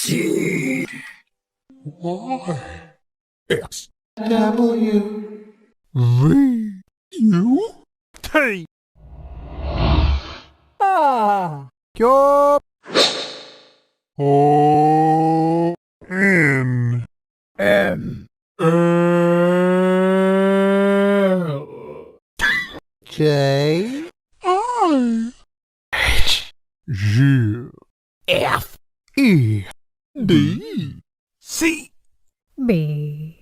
Z, Y, X, W, V, U, T. Chốt. O, N, N, L, J, I, H, G, F, E, D, C. B.